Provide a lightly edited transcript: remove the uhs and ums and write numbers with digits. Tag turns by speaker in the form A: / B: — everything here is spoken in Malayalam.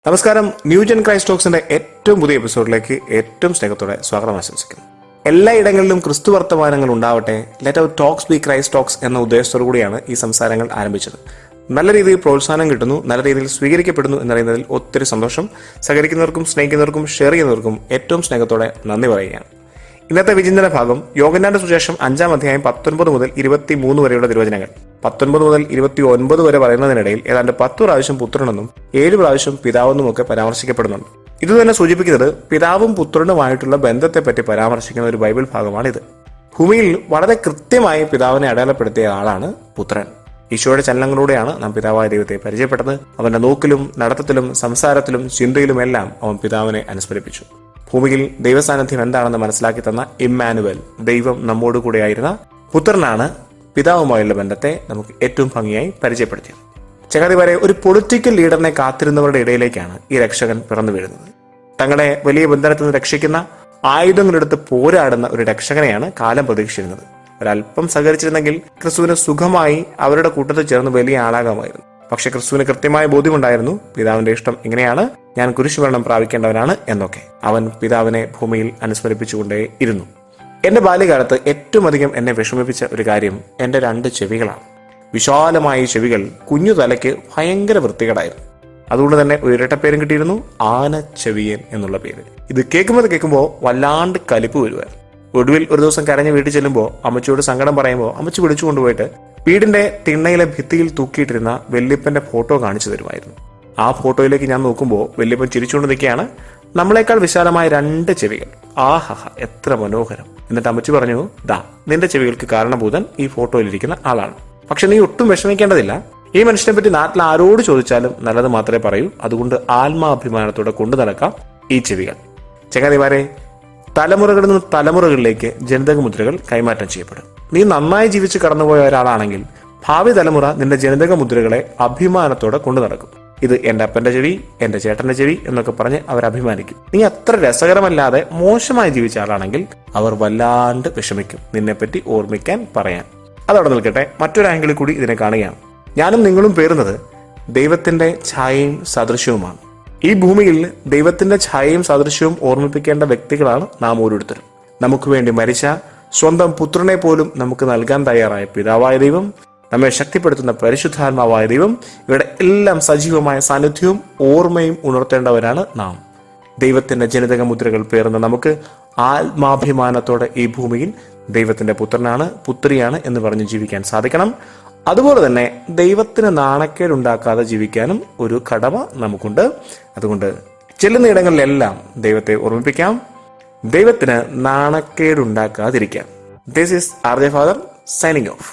A: നമസ്കാരം. ന്യൂജൻ ക്രൈസ്റ്റ് ടോക്സിന്റെ ഏറ്റവും പുതിയ എപ്പിസോഡിലേക്ക് ഏറ്റവും സ്നേഹത്തോടെ സ്വാഗതം ആശംസിക്കുന്നു. എല്ലായിടങ്ങളിലും ക്രിസ്തു വർത്തമാനങ്ങൾ ഉണ്ടാവട്ടെ, let our talks be Christ talks എന്ന ഉദ്ദേശത്തോടു കൂടിയാണ് ഈ സംസാരങ്ങൾ ആരംഭിച്ചത്. നല്ല രീതിയിൽ പ്രോത്സാഹനം കിട്ടുന്നു, നല്ല രീതിയിൽ സ്വീകരിക്കപ്പെടുന്നു എന്നറിയുന്നതിൽ ഒത്തിരി സന്തോഷം. സഹകരിക്കുന്നവർക്കും സ്നേഹിക്കുന്നവർക്കും ഷെയർ ചെയ്യുന്നവർക്കും ഏറ്റവും സ്നേഹത്തോടെ നന്ദി പറയുകയാണ്. ഇന്നത്തെ വിചിന്തന ഭാഗം യോഹന്നാന്റെ സുവിശേഷം 5-ാം അധ്യായം 19 മുതൽ 23 വരെയുള്ള തിരുവചനങ്ങൾ. 19 മുതൽ 29 വരെ പറയുന്നതിനിടയിൽ ഏതാണ്ട് 10 പ്രാവശ്യം പുത്രനെന്നും 7 പ്രാവശ്യം പിതാവെന്നും ഒക്കെ പരാമർശിക്കപ്പെടുന്നുണ്ട്. ഇതുതന്നെ സൂചിപ്പിക്കുന്നത് പിതാവും പുത്രനുമായിട്ടുള്ള ബന്ധത്തെപ്പറ്റി പരാമർശിക്കുന്ന ഒരു ബൈബിൾ ഭാഗമാണിത്. ഭൂമിയിൽ വളരെ കൃത്യമായി പിതാവിനെ അടയാളപ്പെടുത്തിയ ആളാണ് പുത്രൻ. ഈശോയുടെ ചലനങ്ങളിലൂടെയാണ് നാം പിതാവായ ദൈവത്തെ പരിചയപ്പെട്ടത്. അവന്റെ നോക്കിലും നടത്തത്തിലും സംസാരത്തിലും ചിന്തയിലുമെല്ലാം അവൻ പിതാവിനെ അനുസ്മരിപ്പിച്ചു. ഭൂമിയിൽ ദൈവസാന്നിധ്യം എന്താണെന്ന് മനസ്സിലാക്കി തന്ന ഇമ്മാനുവൽ, ദൈവം നമ്മോട് കൂടെയായിരുന്ന പുത്രനാണ് പിതാവുമായുള്ള ബന്ധത്തെ നമുക്ക് ഏറ്റവും ഭംഗിയായി പരിചയപ്പെടുത്തിയത്. ചങ്ങാതി വരെ ഒരു പൊളിറ്റിക്കൽ ലീഡറിനെ കാത്തിരുന്നവരുടെ ഇടയിലേക്കാണ് ഈ രക്ഷകൻ പിറന്നു വീഴുന്നത്. തങ്ങളെ വലിയ ബന്ധനത്തിൽ നിന്ന് രക്ഷിക്കുന്ന, ആയുധങ്ങളെടുത്ത് പോരാടുന്ന ഒരു രക്ഷകനെയാണ് കാലം പ്രതീക്ഷിച്ചിരുന്നത്. ഒരല്പം സഹകരിച്ചിരുന്നെങ്കിൽ ക്രിസ്തുവിന് സുഖമായി അവരുടെ കൂട്ടത്തിൽ ചേർന്ന് വലിയ ആളാകാമായിരുന്നു. പക്ഷെ ക്രിസ്തുവിന് കൃത്യമായ ബോധ്യമുണ്ടായിരുന്നു, പിതാവിന്റെ ഇഷ്ടം ഇങ്ങനെയാണ്, ഞാൻ കുരിശുമരണം പ്രാപിക്കേണ്ടവനാണ് എന്നൊക്കെ. അവൻ പിതാവിനെ ഭൂമിയിൽ അനുസ്മരിപ്പിച്ചുകൊണ്ടേ ഇരുന്നു. എന്റെ ബാല്യകാലത്ത് ഏറ്റവും അധികം എന്നെ വിഷമിപ്പിച്ച ഒരു കാര്യം എന്റെ 2 ചെവികളാണ്. വിശാലമായ ചെവികൾ കുഞ്ഞു തലയ്ക്ക് ഭയങ്കര വൃത്തികേടായിരുന്നു. അതുകൊണ്ട് തന്നെ ഒരു ഇരട്ടപ്പേരും കിട്ടിയിരുന്നു, ആനച്ചെവിയൻ എന്നുള്ള പേര്. ഇത് കേൾക്കുമ്പോൾ വല്ലാണ്ട് കലിപ്പ് വരുമായിരുന്നു. ഒടുവിൽ ഒരു ദിവസം കരഞ്ഞ് വീട്ടിൽ ചെല്ലുമ്പോൾ അമ്മച്ചിയോട് സങ്കടം പറയുമ്പോൾ അമ്മച്ചി വിളിച്ചു കൊണ്ടുപോയിട്ട് വീടിന്റെ തിണ്ണയിലെ ഭിത്തിയിൽ തൂക്കിയിട്ടിരുന്ന വല്യപ്പന്റെ ഫോട്ടോ കാണിച്ചു തരുമായിരുന്നു. ആ ഫോട്ടോയിലേക്ക് ഞാൻ നോക്കുമ്പോൾ വല്യപ്പൻ ചിരിച്ചുകൊണ്ട് നിൽക്കുകയാണ്. നമ്മളെക്കാൾ വിശാലമായ 2 ചെവികൾ. ആഹഹ, എത്ര മനോഹരം. എന്നിട്ട് അമ്മച്ചി പറഞ്ഞു, ദാ നിന്റെ ചെവികൾക്ക് കാരണഭൂതൻ ഈ ഫോട്ടോയിലിരിക്കുന്ന ആളാണ്. പക്ഷെ നീ ഒട്ടും വിഷമിക്കേണ്ടതില്ല, ഈ മനുഷ്യനെ പറ്റി നാട്ടിൽ ആരോട് ചോദിച്ചാലും നല്ലത് മാത്രമേ പറയൂ. അതുകൊണ്ട് ആത്മാഭിമാനത്തോടെ കൊണ്ടു നടക്കാം ഈ ചെവികൾ. ചങ്ങാതിമാരെ, തലമുറകളിൽ നിന്ന് തലമുറകളിലേക്ക് ജനിതക മുദ്രകൾ കൈമാറ്റം ചെയ്യപ്പെടും. നീ നന്നായി ജീവിച്ച് കടന്നുപോയ ഒരാളാണെങ്കിൽ ഭാവി തലമുറ നിന്റെ ജനിതക മുദ്രകളെ അഭിമാനത്തോടെ കൊണ്ടു നടക്കും. ഇത് എന്റെ അപ്പന്റെ ചെവി, എന്റെ ചേട്ടന്റെ ചെവി എന്നൊക്കെ പറഞ്ഞ് അവർ അഭിമാനിക്കും. നീ അത്ര രസകരമല്ലാതെ മോശമായി ജീവിച്ച ആളാണെങ്കിൽ അവർ വല്ലാണ്ട് വിഷമിക്കും നിന്നെപ്പറ്റി ഓർമ്മിക്കാൻ, പറയാൻ. അതവിടെ നിൽക്കട്ടെ, മറ്റൊരു ആംഗിളിൽ കൂടി ഇതിനെ കാണുകയാണ്. ഞാനും നിങ്ങളും പേറുന്നത് ദൈവത്തിന്റെ ഛായയും സദൃശ്യവുമാണ്. ഈ ഭൂമിയിൽ ദൈവത്തിന്റെ ഛായയും സദൃശ്യവും ഓർമ്മിപ്പിക്കേണ്ട വ്യക്തികളാണ് നാം ഓരോരുത്തരും. നമുക്ക് വേണ്ടി മരിച്ച സ്വന്തം പുത്രനെ പോലും നമുക്ക് നൽകാൻ തയ്യാറായ പിതാവായ ദൈവം, നമ്മെ ശക്തിപ്പെടുത്തുന്ന പരിശുദ്ധാത്മാവായ ദൈവം, ഇവരുടെ എല്ലാം സജീവമായ സാന്നിധ്യവും ഓർമ്മയും ഉണർത്തേണ്ടവരാണ് നാം. ദൈവത്തിന്റെ ജനിതക മുദ്രകൾ പേർന്ന നമുക്ക് ആത്മാഭിമാനത്തോടെ ഈ ഭൂമിയിൽ ദൈവത്തിന്റെ പുത്രനാണ്, പുത്രിയാണ് എന്ന് പറഞ്ഞ് ജീവിക്കാൻ സാധിക്കണം. അതുപോലെ തന്നെ ദൈവത്തിന് നാണക്കേടുണ്ടാക്കാതെ ജീവിക്കാനും ഒരു കടമ നമുക്കുണ്ട്. അതുകൊണ്ട് ചെല്ലുന്ന ഇടങ്ങളിലെല്ലാം ദൈവത്തെ ഓർമ്മിപ്പിക്കാം, ദൈവത്തിന് നാണക്കേടുണ്ടാക്കാതിരിക്കാം. This is RJ father signing of.